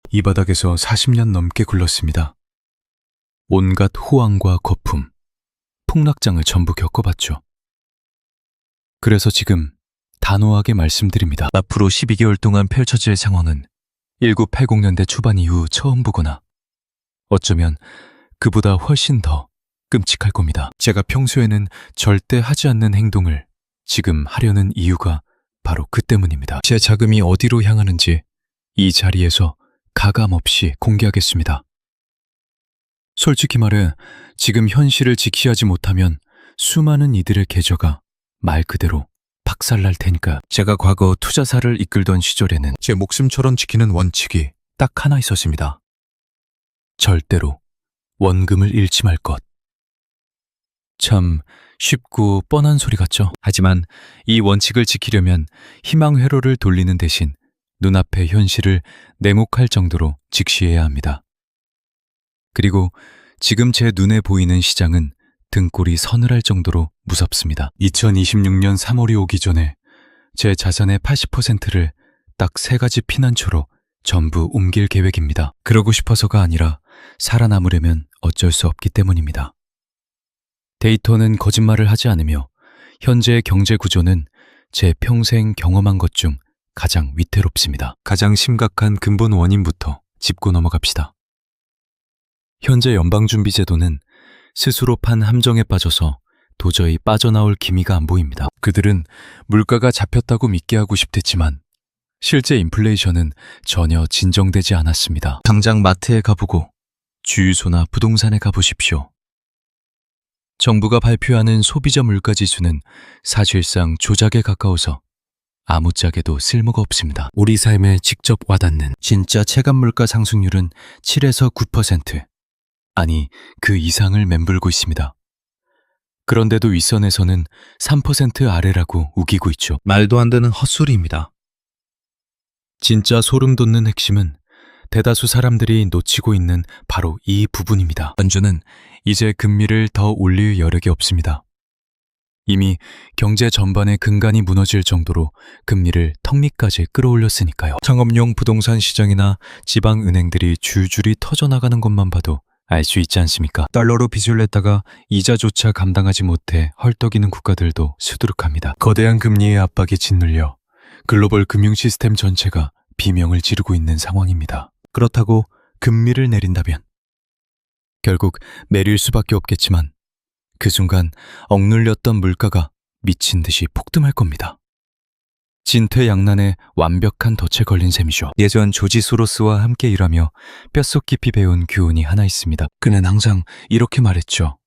이 바닥에서 40년 넘게 굴렀습니다. 온갖 호황과 거품, 풍락장을 전부 겪어봤죠. 그래서 지금 단호하게 말씀드립니다. 앞으로 12개월 동안 펼쳐질 상황은 1980년대 초반 이후 처음 보거나 어쩌면 그보다 훨씬 더 끔찍할 겁니다. 제가 평소에는 절대 하지 않는 행동을 지금 하려는 이유가 바로 그 때문입니다. 제 자금이 어디로 향하는지 이 자리에서 가감없이 공개하겠습니다. 솔직히 말해 지금 현실을 지키하지 못하면 수많은 이들의 계좌가 말 그대로 박살날 테니까. 제가 과거 투자사를 이끌던 시절에는 제 목숨처럼 지키는 원칙이 딱 하나 있었습니다. 절대로 원금을 잃지 말 것. 참 쉽고 뻔한 소리 같죠? 하지만 이 원칙을 지키려면 희망 회로를 돌리는 대신 눈앞의 현실을 내목할 정도로 직시해야 합니다. 그리고 지금 제 눈에 보이는 시장은 등골이 서늘할 정도로 무섭습니다. 2026년 3월이 오기 전에 제 자산의 80%를 딱 3가지 피난처로 전부 옮길 계획입니다. 그러고 싶어서가 아니라 살아남으려면 어쩔 수 없기 때문입니다. 데이터는 거짓말을 하지 않으며 현재의 경제 구조는 제 평생 경험한 것 중 가장 위태롭습니다. 가장 심각한 근본 원인부터 짚고 넘어갑시다. 현재 연방준비제도는 스스로 판 함정에 빠져서 도저히 빠져나올 기미가 안 보입니다. 그들은 물가가 잡혔다고 믿게 하고 싶댔지만 실제 인플레이션은 전혀 진정되지 않았습니다. 당장 마트에 가보고 주유소나 부동산에 가보십시오. 정부가 발표하는 소비자 물가지수는 사실상 조작에 가까워서 아무짝에도 쓸모가 없습니다. 우리 삶에 직접 와닿는 진짜 체감 물가 상승률은 7에서 9%, 아니 그 이상을 맴돌고 있습니다. 그런데도 윗선에서는 3% 아래라고 우기고 있죠. 말도 안 되는 헛소리입니다. 진짜 소름 돋는 핵심은 대다수 사람들이 놓치고 있는 바로 이 부분입니다. 연준은 이제 금리를 더 올릴 여력이 없습니다. 이미 경제 전반의 근간이 무너질 정도로 금리를 턱 밑까지 끌어올렸으니까요. 창업용 부동산 시장이나 지방은행들이 줄줄이 터져나가는 것만 봐도 알 수 있지 않습니까? 달러로 빚을 냈다가 이자조차 감당하지 못해 헐떡이는 국가들도 수두룩합니다. 거대한 금리의 압박이 짓눌려 글로벌 금융 시스템 전체가 비명을 지르고 있는 상황입니다. 그렇다고 금리를 내린다면 결국 내릴 수밖에 없겠지만 그 순간 억눌렸던 물가가 미친 듯이 폭등할 겁니다. 진퇴양난의 완벽한 덫에 걸린 셈이죠. 예전 조지 소로스와 함께 일하며 뼛속 깊이 배운 교훈이 하나 있습니다. 그는 항상 이렇게 말했죠.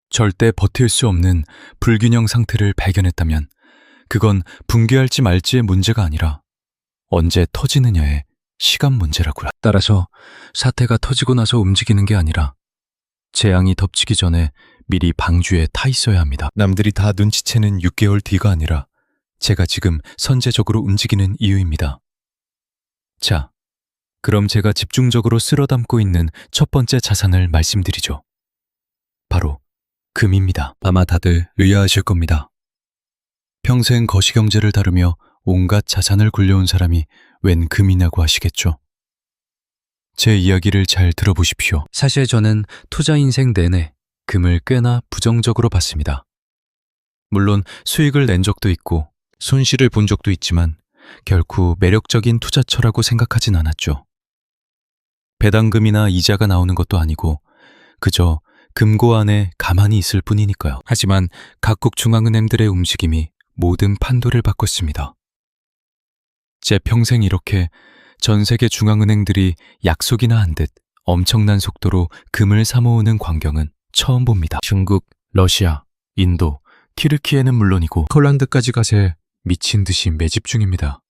절대 버틸 수 없는 불균형 상태를 발견했다면 그건 붕괴할지 말지의 문제가 아니라 언제 터지느냐의 시간 문제라고요. 따라서 사태가 터지고 나서 움직이는 게 아니라 재앙이 덮치기 전에 미리 방주에 타 있어야 합니다. 남들이 다 눈치채는 6개월 뒤가 아니라 제가 지금 선제적으로 움직이는 이유입니다. 자, 그럼 제가 집중적으로 쓸어 담고 있는 첫 번째 자산을 말씀드리죠. 바로 금입니다. 아마 다들 의아하실 겁니다. 평생 거시경제를 다루며 온갖 자산을 굴려온 사람이 웬 금이냐고 하시겠죠. 제 이야기를 잘 들어보십시오. 사실 저는 투자 인생 내내 금을 꽤나 부정적으로 봤습니다. 물론 수익을 낸 적도 있고 손실을 본 적도 있지만 결코 매력적인 투자처라고 생각하진 않았죠. 배당금이나 이자가 나오는 것도 아니고 그저 금고 안에 가만히 있을 뿐이니까요. 하지만 각국 중앙은행들의 움직임이 모든 판도를 바꿨습니다. 제 평생 이렇게 전 세계 중앙은행들이 약속이나 한 듯 엄청난 속도로 금을 사모으는 광경은 처음 봅니다. 중국, 러시아, 인도, 튀르키예는 물론이고 폴란드까지 가세 미친 듯이 매집 중입니다.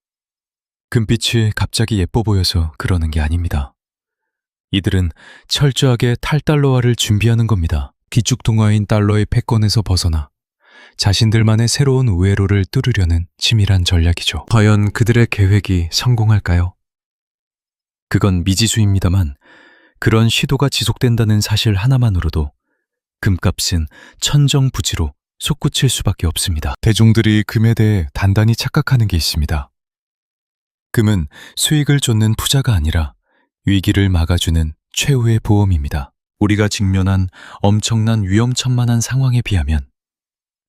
금빛이 갑자기 예뻐 보여서 그러는 게 아닙니다. 이들은 철저하게 탈달러화를 준비하는 겁니다. 기축통화인 달러의 패권에서 벗어나 자신들만의 새로운 우회로를 뚫으려는 치밀한 전략이죠. 과연 그들의 계획이 성공할까요? 그건 미지수입니다만 그런 시도가 지속된다는 사실 하나만으로도 금값은 천정부지로 솟구칠 수밖에 없습니다. 대중들이 금에 대해 단단히 착각하는 게 있습니다. 금은 수익을 쫓는 투자가 아니라 위기를 막아주는 최후의 보험입니다. 우리가 직면한 엄청난 위험천만한 상황에 비하면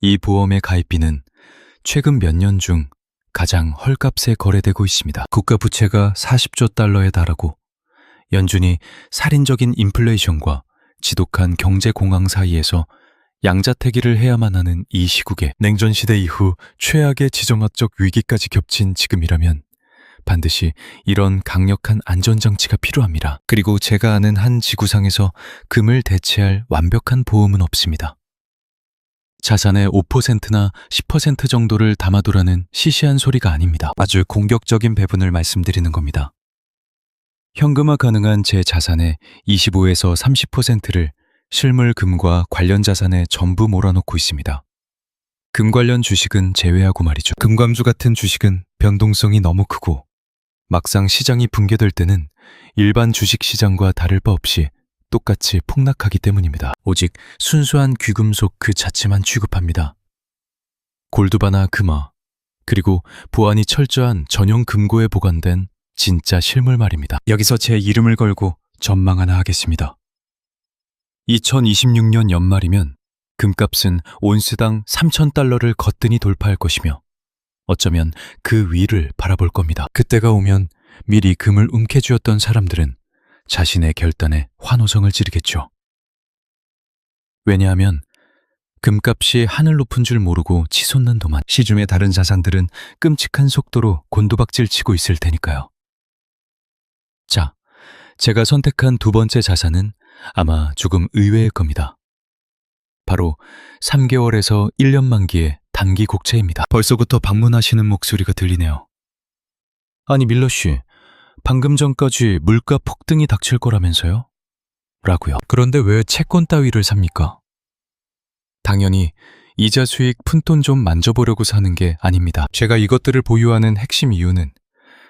이 보험의 가입비는 최근 몇 년 중 가장 헐값에 거래되고 있습니다. 국가 부채가 40조 달러에 달하고 연준이 살인적인 인플레이션과 지독한 경제 공황 사이에서 양자택일을 해야만 하는 이 시국에 냉전 시대 이후 최악의 지정학적 위기까지 겹친 지금이라면 반드시 이런 강력한 안전장치가 필요합니다. 그리고 제가 아는 한 지구상에서 금을 대체할 완벽한 보험은 없습니다. 자산의 5%나 10% 정도를 담아두라는 시시한 소리가 아닙니다. 아주 공격적인 배분을 말씀드리는 겁니다. 현금화 가능한 제 자산의 25에서 30%를 실물 금과 관련 자산에 전부 몰아넣고 있습니다. 금 관련 주식은 제외하고 말이죠. 금광주 같은 주식은 변동성이 너무 크고 막상 시장이 붕괴될 때는 일반 주식 시장과 다를 바 없이 똑같이 폭락하기 때문입니다. 오직 순수한 귀금속 그 자체만 취급합니다. 골드바나 금화, 그리고 보안이 철저한 전용 금고에 보관된 진짜 실물 말입니다. 여기서 제 이름을 걸고 전망 하나 하겠습니다. 2026년 연말이면 금값은 온스당 3,000달러를 거뜬히 돌파할 것이며 어쩌면 그 위를 바라볼 겁니다. 그때가 오면 미리 금을 움켜쥐었던 사람들은 자신의 결단에 환호성을 지르겠죠. 왜냐하면 금값이 하늘 높은 줄 모르고 치솟는 동안 시중의 다른 자산들은 끔찍한 속도로 곤두박질 치고 있을 테니까요. 자, 제가 선택한 두 번째 자산은 아마 조금 의외일 겁니다. 바로 3개월에서 1년 만기의 단기 국채입니다. 벌써부터 방문하시는 목소리가 들리네요. 아니 밀러 씨, 방금 전까지 물가 폭등이 닥칠 거라면서요? 라고요. 그런데 왜 채권 따위를 삽니까? 당연히 이자 수익 푼돈 좀 만져보려고 사는 게 아닙니다. 제가 이것들을 보유하는 핵심 이유는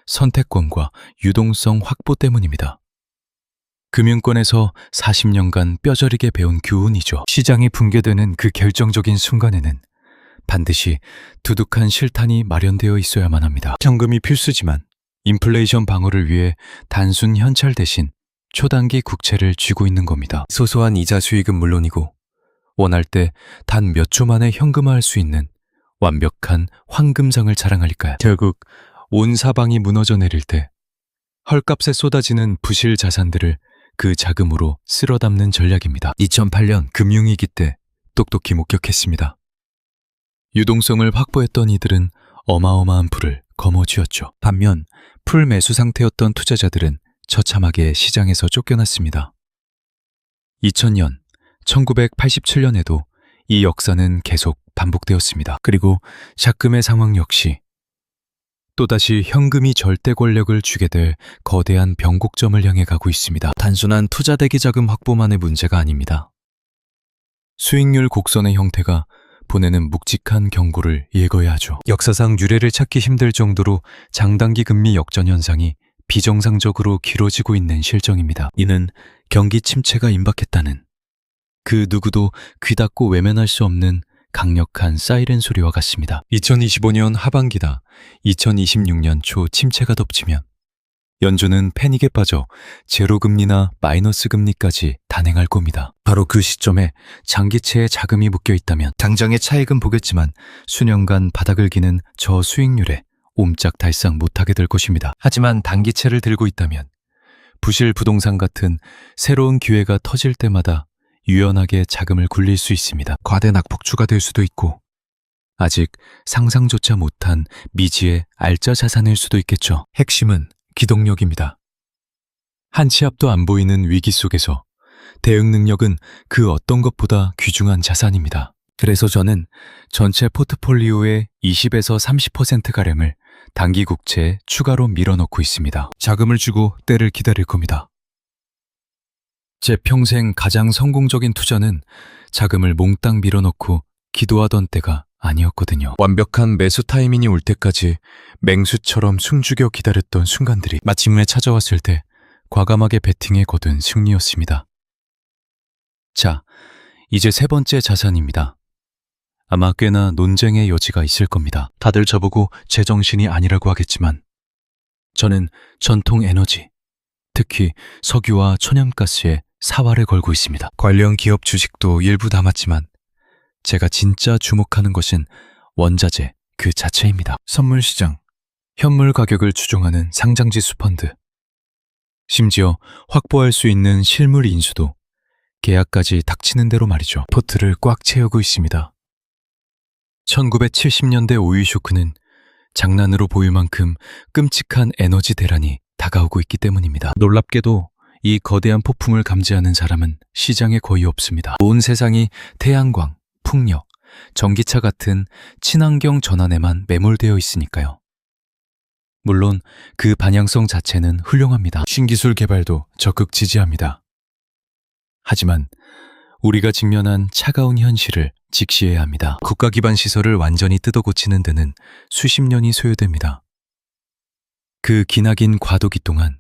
선택권과 유동성 확보 때문입니다. 금융권에서 40년간 뼈저리게 배운 교훈이죠. 시장이 붕괴되는 그 결정적인 순간에는 반드시 두둑한 실탄이 마련되어 있어야만 합니다. 현금이 필수지만 인플레이션 방어를 위해 단순 현찰 대신 초단기 국채를 쥐고 있는 겁니다. 소소한 이자 수익은 물론이고 원할 때 단 몇 초 만에 현금화할 수 있는 완벽한 황금장을 자랑할 리까요. 결국 온 사방이 무너져 내릴 때 헐값에 쏟아지는 부실 자산들을 그 자금으로 쓸어 담는 전략입니다. 2008년 금융위기 때 똑똑히 목격했습니다. 유동성을 확보했던 이들은 어마어마한 풀을 거머쥐었죠. 반면 풀 매수 상태였던 투자자들은 처참하게 시장에서 쫓겨났습니다. 2000년, 1987년에도 이 역사는 계속 반복되었습니다. 그리고 샤금의 상황 역시 또다시 현금이 절대 권력을 쥐게 될 거대한 변곡점을 향해 가고 있습니다. 단순한 투자 대기 자금 확보만의 문제가 아닙니다. 수익률 곡선의 형태가 보내는 묵직한 경고를 예거해야 하죠. 역사상 유례를 찾기 힘들 정도로 장단기 금리 역전 현상이 비정상적으로 길어지고 있는 실정입니다. 이는 경기 침체가 임박했다는 그 누구도 귀닫고 외면할 수 없는 강력한 사이렌 소리와 같습니다. 2025년 하반기다 2026년 초 침체가 덮치면 연준은 패닉에 빠져 제로금리나 마이너스 금리까지 단행할 겁니다. 바로 그 시점에 장기채에 자금이 묶여 있다면 당장의 차익은 보겠지만 수년간 바닥을 기는 저수익률에 옴짝달싹 못하게 될 것입니다. 하지만 단기채를 들고 있다면 부실 부동산 같은 새로운 기회가 터질 때마다 유연하게 자금을 굴릴 수 있습니다. 과대 낙폭주가 될 수도 있고 아직 상상조차 못한 미지의 알짜 자산일 수도 있겠죠. 핵심은 기동력입니다. 한 치 앞도 안 보이는 위기 속에서 대응 능력은 그 어떤 것보다 귀중한 자산입니다. 그래서 저는 전체 포트폴리오의 20에서 30%가량을 단기 국채에 추가로 밀어넣고 있습니다. 자금을 주고 때를 기다릴 겁니다. 제 평생 가장 성공적인 투자는 자금을 몽땅 밀어넣고 기도하던 때가 아니었거든요. 완벽한 매수 타이밍이 올 때까지 맹수처럼 숨죽여 기다렸던 순간들이 마침내 찾아왔을 때 과감하게 베팅에 거둔 승리였습니다. 자, 이제 세 번째 자산입니다. 아마 꽤나 논쟁의 여지가 있을 겁니다. 다들 저보고 제정신이 아니라고 하겠지만 저는 전통 에너지, 특히 석유와 천연가스에 사활을 걸고 있습니다. 관련 기업 주식도 일부 담았지만 제가 진짜 주목하는 것은 원자재 그 자체입니다. 선물 시장, 현물 가격을 추종하는 상장지수 펀드, 심지어 확보할 수 있는 실물 인수도 계약까지 닥치는 대로 말이죠. 포트를 꽉 채우고 있습니다. 1970년대 오일 쇼크는 장난으로 보일 만큼 끔찍한 에너지 대란이 다가오고 있기 때문입니다. 놀랍게도 이 거대한 폭풍을 감지하는 사람은 시장에 거의 없습니다. 온 세상이 태양광, 풍력, 전기차 같은 친환경 전환에만 매몰되어 있으니까요. 물론 그 방향성 자체는 훌륭합니다. 신기술 개발도 적극 지지합니다. 하지만 우리가 직면한 차가운 현실을 직시해야 합니다. 국가 기반 시설을 완전히 뜯어고치는 데는 수십 년이 소요됩니다. 그 기나긴 과도기 동안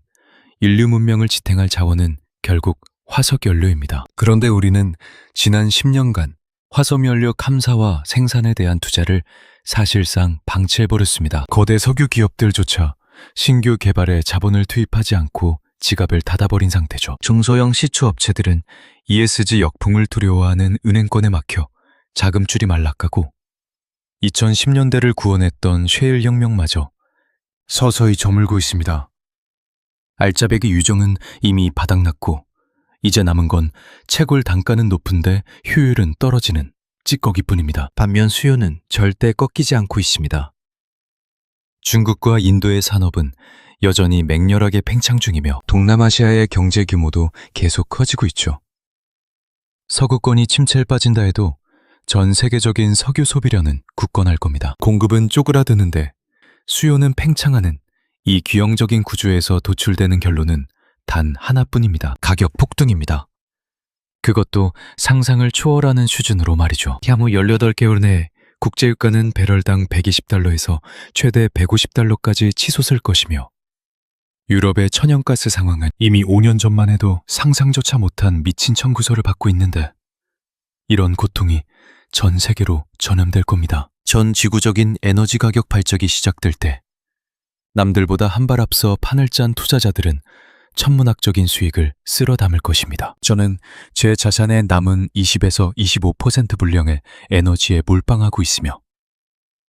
인류 문명을 지탱할 자원은 결국 화석 연료입니다. 그런데 우리는 지난 10년간 화석 연료 감사와 생산에 대한 투자를 사실상 방치해버렸습니다. 거대 석유 기업들조차 신규 개발에 자본을 투입하지 않고 지갑을 닫아버린 상태죠. 중소형 시추 업체들은 ESG 역풍을 두려워하는 은행권에 막혀 자금줄이 말라가고 2010년대를 구원했던 셰일 혁명마저 서서히 저물고 있습니다. 알짜배기 유정은 이미 바닥났고 이제 남은 건 채굴 단가는 높은데 효율은 떨어지는 찌꺼기뿐입니다. 반면 수요는 절대 꺾이지 않고 있습니다. 중국과 인도의 산업은 여전히 맹렬하게 팽창 중이며 동남아시아의 경제 규모도 계속 커지고 있죠. 서구권이 침체에 빠진다 해도 전 세계적인 석유 소비량은 굳건할 겁니다. 공급은 쪼그라드는데 수요는 팽창하는 이 규형적인 구조에서 도출되는 결론은 단 하나뿐입니다. 가격 폭등입니다. 그것도 상상을 초월하는 수준으로 말이죠. 향후 18개월 내에 국제유가는 배럴당 120달러에서 최대 150달러까지 치솟을 것이며 유럽의 천연가스 상황은 이미 5년 전만 해도 상상조차 못한 미친 청구서를 받고 있는데 이런 고통이 전 세계로 전염될 겁니다. 전 지구적인 에너지 가격 발작이 시작될 때 남들보다 한 발 앞서 판을 짠 투자자들은 천문학적인 수익을 쓸어 담을 것입니다. 저는 제 자산의 남은 20에서 25% 분량의 에너지에 몰빵하고 있으며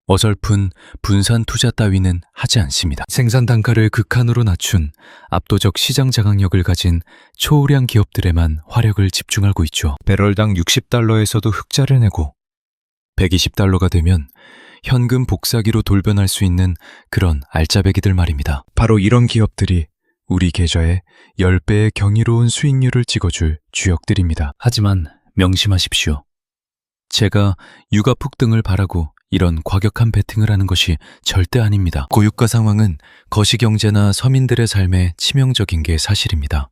어설픈 분산 투자 따위는 하지 않습니다. 생산 단가를 극한으로 낮춘 압도적 시장 장악력을 가진 초우량 기업들에만 화력을 집중하고 있죠. 배럴당 60달러에서도 흑자를 내고 120달러가 되면 현금 복사기로 돌변할 수 있는 그런 알짜배기들 말입니다. 바로 이런 기업들이 우리 계좌에 10배의 경이로운 수익률을 찍어줄 주역들입니다. 하지만 명심하십시오. 제가 유가 폭등을 바라고 이런 과격한 베팅을 하는 것이 절대 아닙니다. 고유가 상황은 거시경제나 서민들의 삶에 치명적인 게 사실입니다.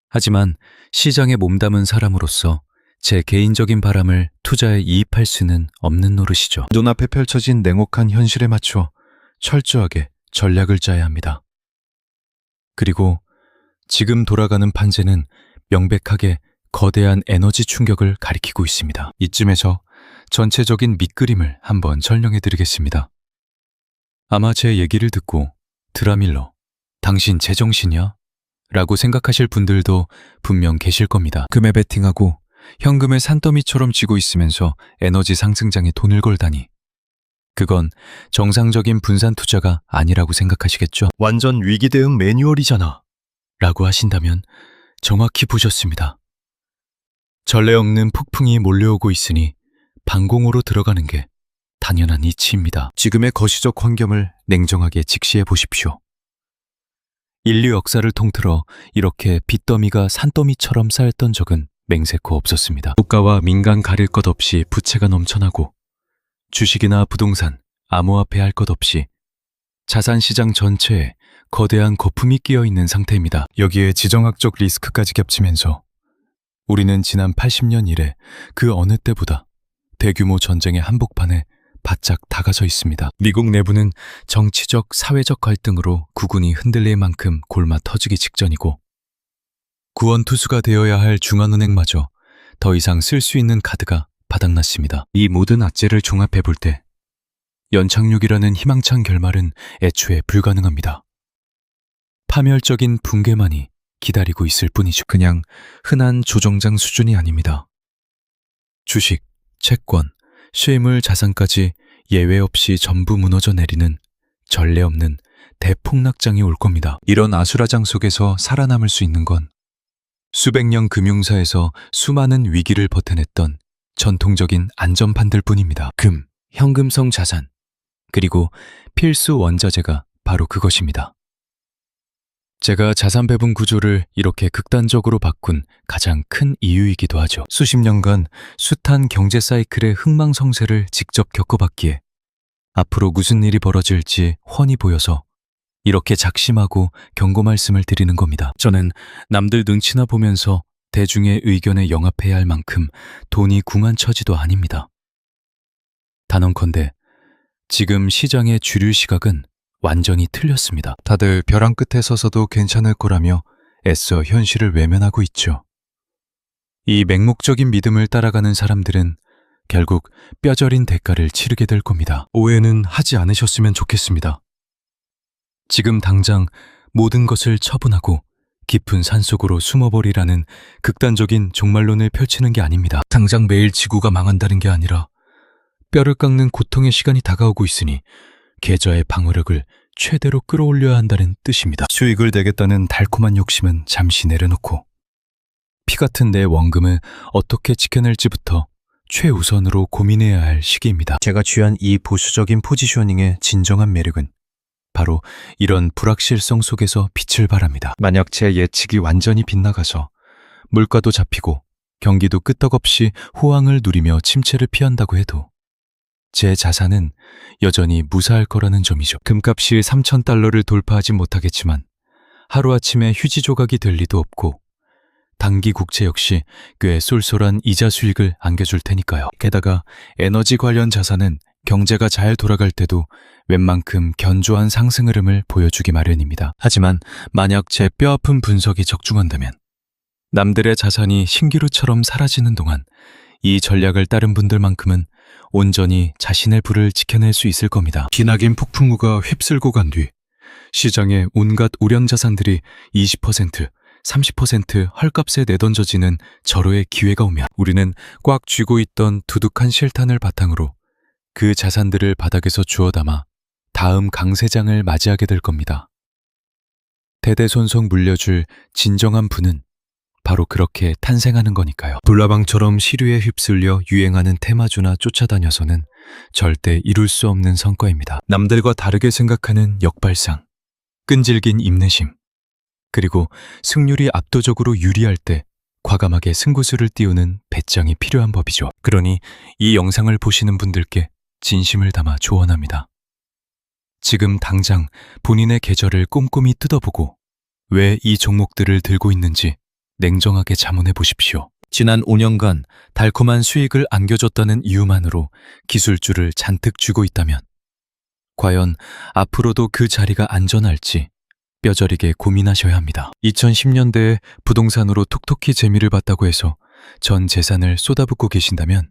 하지만 시장에 몸담은 사람으로서 제 개인적인 바람을 투자에 이입할 수는 없는 노릇이죠. 눈앞에 펼쳐진 냉혹한 현실에 맞춰 철저하게 전략을 짜야 합니다. 그리고 지금 돌아가는 판재는 명백하게 거대한 에너지 충격을 가리키고 있습니다. 이쯤에서 전체적인 밑그림을 한번 설명해 드리겠습니다. 아마 제 얘기를 듣고 드라밀러, 당신 제정신이야? 라고 생각하실 분들도 분명 계실 겁니다. 금에 베팅하고 현금을 산더미처럼 쥐고 있으면서 에너지 상승장에 돈을 걸다니. 그건 정상적인 분산 투자가 아니라고 생각하시겠죠? 완전 위기 대응 매뉴얼이잖아. 라고 하신다면 정확히 보셨습니다. 전례 없는 폭풍이 몰려오고 있으니 방공호로 들어가는 게 당연한 이치입니다. 지금의 거시적 환경을 냉정하게 직시해 보십시오. 인류 역사를 통틀어 이렇게 빚더미가 산더미처럼 쌓였던 적은 맹세코 없었습니다. 국가와 민간 가릴 것 없이 부채가 넘쳐나고 주식이나 부동산, 암호화폐 할 것 없이 자산시장 전체에 거대한 거품이 끼어 있는 상태입니다. 여기에 지정학적 리스크까지 겹치면서 우리는 지난 80년 이래 그 어느 때보다 대규모 전쟁의 한복판에 바짝 다가서 있습니다. 미국 내부는 정치적, 사회적 갈등으로 국운이 흔들릴 만큼 골마 터지기 직전이고 구원투수가 되어야 할 중앙은행마저 더 이상 쓸 수 있는 카드가 바닥났습니다. 이 모든 악재를 종합해 볼 때 연착륙이라는 희망찬 결말은 애초에 불가능합니다. 파멸적인 붕괴만이 기다리고 있을 뿐이죠. 그냥 흔한 조정장 수준이 아닙니다. 주식, 채권, 실물 자산까지 예외 없이 전부 무너져 내리는 전례 없는 대폭락장이 올 겁니다. 이런 아수라장 속에서 살아남을 수 있는 건 수백 년 금융사에서 수많은 위기를 버텨냈던 전통적인 안전판들 뿐입니다. 금, 현금성 자산, 그리고 필수 원자재가 바로 그것입니다. 제가 자산 배분 구조를 이렇게 극단적으로 바꾼 가장 큰 이유이기도 하죠. 수십 년간 숱한 경제 사이클의 흥망성쇠를 직접 겪어봤기에 앞으로 무슨 일이 벌어질지 훤히 보여서 이렇게 작심하고 경고 말씀을 드리는 겁니다. 저는 남들 눈치나 보면서 대중의 의견에 영합해야 할 만큼 돈이 궁한 처지도 아닙니다. 단언컨대 지금 시장의 주류 시각은 완전히 틀렸습니다. 다들 벼랑 끝에 서서도 괜찮을 거라며 애써 현실을 외면하고 있죠. 이 맹목적인 믿음을 따라가는 사람들은 결국 뼈저린 대가를 치르게 될 겁니다. 오해는 하지 않으셨으면 좋겠습니다. 지금 당장 모든 것을 처분하고 깊은 산속으로 숨어버리라는 극단적인 종말론을 펼치는 게 아닙니다. 당장 매일 지구가 망한다는 게 아니라 뼈를 깎는 고통의 시간이 다가오고 있으니 계좌의 방어력을 최대로 끌어올려야 한다는 뜻입니다. 수익을 내겠다는 달콤한 욕심은 잠시 내려놓고 피 같은 내 원금을 어떻게 지켜낼지부터 최우선으로 고민해야 할 시기입니다. 제가 취한 이 보수적인 포지셔닝의 진정한 매력은 바로 이런 불확실성 속에서 빛을 발합니다. 만약 제 예측이 완전히 빗나가서 물가도 잡히고 경기도 끄떡없이 호황을 누리며 침체를 피한다고 해도 제 자산은 여전히 무사할 거라는 점이죠. 금값이 3,000달러를 돌파하지 못하겠지만 하루아침에 휴지 조각이 될 리도 없고 단기 국채 역시 꽤 쏠쏠한 이자 수익을 안겨줄 테니까요. 게다가 에너지 관련 자산은 경제가 잘 돌아갈 때도 웬만큼 견조한 상승 흐름을 보여주기 마련입니다. 하지만 만약 제 뼈아픈 분석이 적중한다면 남들의 자산이 신기루처럼 사라지는 동안 이 전략을 따른 분들만큼은 온전히 자신의 부를 지켜낼 수 있을 겁니다. 기나긴 폭풍우가 휩쓸고 간 뒤 시장의 온갖 우량 자산들이 20%, 30% 헐값에 내던져지는 절호의 기회가 오면 우리는 꽉 쥐고 있던 두둑한 실탄을 바탕으로 그 자산들을 바닥에서 주워 담아 다음 강세장을 맞이하게 될 겁니다. 대대손손 물려줄 진정한 부는 바로 그렇게 탄생하는 거니까요. 불나방처럼 시류에 휩쓸려 유행하는 테마주나 쫓아다녀서는 절대 이룰 수 없는 성과입니다. 남들과 다르게 생각하는 역발상, 끈질긴 인내심, 그리고 승률이 압도적으로 유리할 때 과감하게 승부수를 띄우는 배짱이 필요한 법이죠. 그러니 이 영상을 보시는 분들께 진심을 담아 조언합니다. 지금 당장 본인의 계절을 꼼꼼히 뜯어보고 왜 이 종목들을 들고 있는지 냉정하게 자문해 보십시오. 지난 5년간 달콤한 수익을 안겨줬다는 이유만으로 기술주를 잔뜩 쥐고 있다면 과연 앞으로도 그 자리가 안전할지 뼈저리게 고민하셔야 합니다. 2010년대에 부동산으로 톡톡히 재미를 봤다고 해서 전 재산을 쏟아붓고 계신다면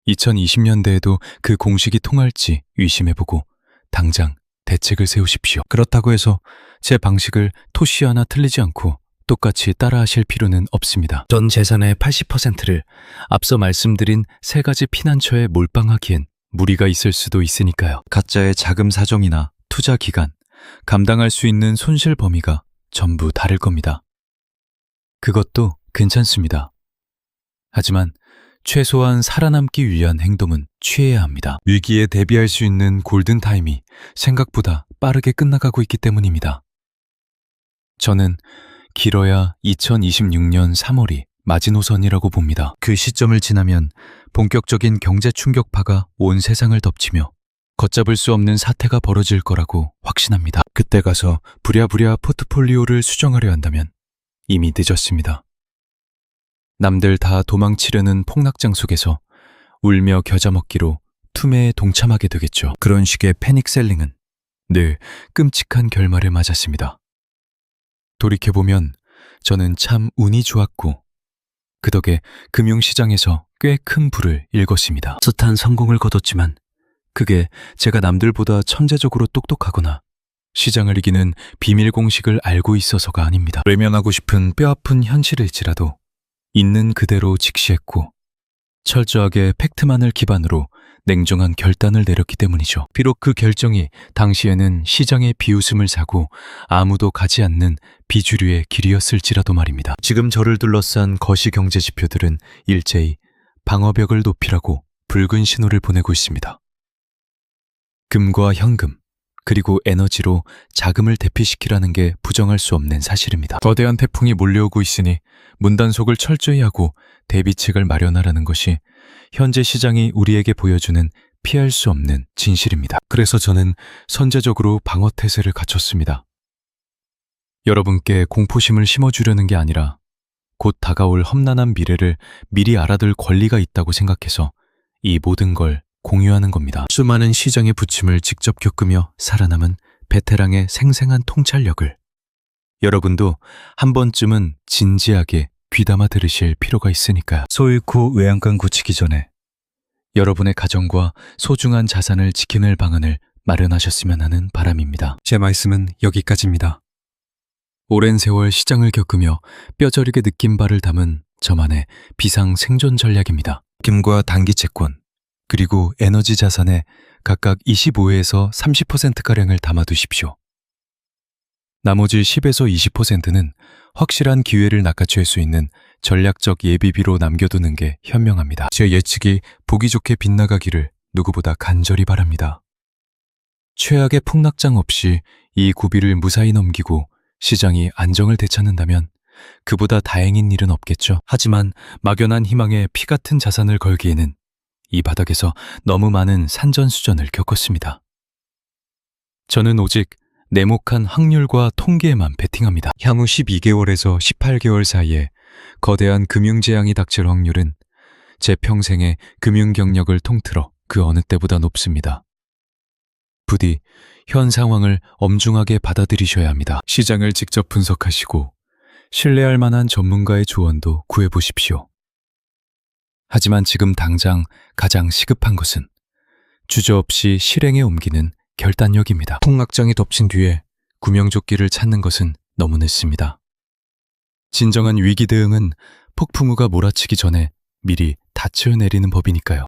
2020년대에도 그 공식이 통할지 의심해보고 당장 대책을 세우십시오. 그렇다고 해서 제 방식을 토시 하나 틀리지 않고 똑같이 따라하실 필요는 없습니다. 전 재산의 80%를 앞서 말씀드린 세 가지 피난처에 몰빵하기엔 무리가 있을 수도 있으니까요. 각자의 자금 사정이나 투자 기간, 감당할 수 있는 손실 범위가 전부 다를 겁니다. 그것도 괜찮습니다. 하지만 최소한 살아남기 위한 행동은 취해야 합니다. 위기에 대비할 수 있는 골든타임이 생각보다 빠르게 끝나가고 있기 때문입니다. 저는 길어야 2026년 3월이 마지노선이라고 봅니다. 그 시점을 지나면 본격적인 경제 충격파가 온 세상을 덮치며 걷잡을 수 없는 사태가 벌어질 거라고 확신합니다. 그때 가서 부랴부랴 포트폴리오를 수정하려 한다면 이미 늦었습니다. 남들 다 도망치려는 폭락장 속에서 울며 겨자 먹기로 투매에 동참하게 되겠죠. 그런 식의 패닉셀링은 늘 끔찍한 결말을 맞았습니다. 돌이켜보면 저는 참 운이 좋았고 그 덕에 금융시장에서 꽤 큰 부를 일궜습니다. 숱한 성공을 거뒀지만 그게 제가 남들보다 천재적으로 똑똑하거나 시장을 이기는 비밀 공식을 알고 있어서가 아닙니다. 외면하고 싶은 뼈아픈 현실일지라도 있는 그대로 직시했고 철저하게 팩트만을 기반으로 냉정한 결단을 내렸기 때문이죠. 비록 그 결정이 당시에는 시장의 비웃음을 사고 아무도 가지 않는 비주류의 길이었을지라도 말입니다. 지금 저를 둘러싼 거시 경제 지표들은 일제히 방어벽을 높이라고 붉은 신호를 보내고 있습니다. 금과 현금, 그리고 에너지로 자금을 대피시키라는 게 부정할 수 없는 사실입니다. 거대한 태풍이 몰려오고 있으니 문단속을 철저히 하고 대비책을 마련하라는 것이 현재 시장이 우리에게 보여주는 피할 수 없는 진실입니다. 그래서 저는 선제적으로 방어 태세를 갖췄습니다. 여러분께 공포심을 심어주려는 게 아니라 곧 다가올 험난한 미래를 미리 알아둘 권리가 있다고 생각해서 이 모든 걸 공유하는 겁니다. 수많은 시장의 부침을 직접 겪으며 살아남은 베테랑의 생생한 통찰력을 여러분도 한 번쯤은 진지하게 귀담아 들으실 필요가 있으니까요. 소 잃고 외양간 고치기 전에 여러분의 가정과 소중한 자산을 지켜낼 방안을 마련하셨으면 하는 바람입니다. 제 말씀은 여기까지입니다. 오랜 세월 시장을 겪으며 뼈저리게 느낀 바를 담은 저만의 비상 생존 전략입니다. 김과 단기 채권, 그리고 에너지 자산에 각각 25에서 30%가량을 담아두십시오. 나머지 10에서 20%는 확실한 기회를 낚아챌 수 있는 전략적 예비비로 남겨두는 게 현명합니다. 제 예측이 보기 좋게 빗나가기를 누구보다 간절히 바랍니다. 최악의 폭락장 없이 이 고비를 무사히 넘기고 시장이 안정을 되찾는다면 그보다 다행인 일은 없겠죠. 하지만 막연한 희망에 피 같은 자산을 걸기에는 이 바닥에서 너무 많은 산전수전을 겪었습니다. 저는 오직 네모칸 확률과 통계에만 베팅합니다. 향후 12개월에서 18개월 사이에 거대한 금융재앙이 닥칠 확률은 제 평생의 금융 경력을 통틀어 그 어느 때보다 높습니다. 부디 현 상황을 엄중하게 받아들이셔야 합니다. 시장을 직접 분석하시고 신뢰할 만한 전문가의 조언도 구해보십시오. 하지만 지금 당장 가장 시급한 것은 주저없이 실행에 옮기는 결단력입니다. 폭락장이 덮친 뒤에 구명조끼를 찾는 것은 너무 늦습니다. 진정한 위기 대응은 폭풍우가 몰아치기 전에 미리 닻을 내리는 법이니까요.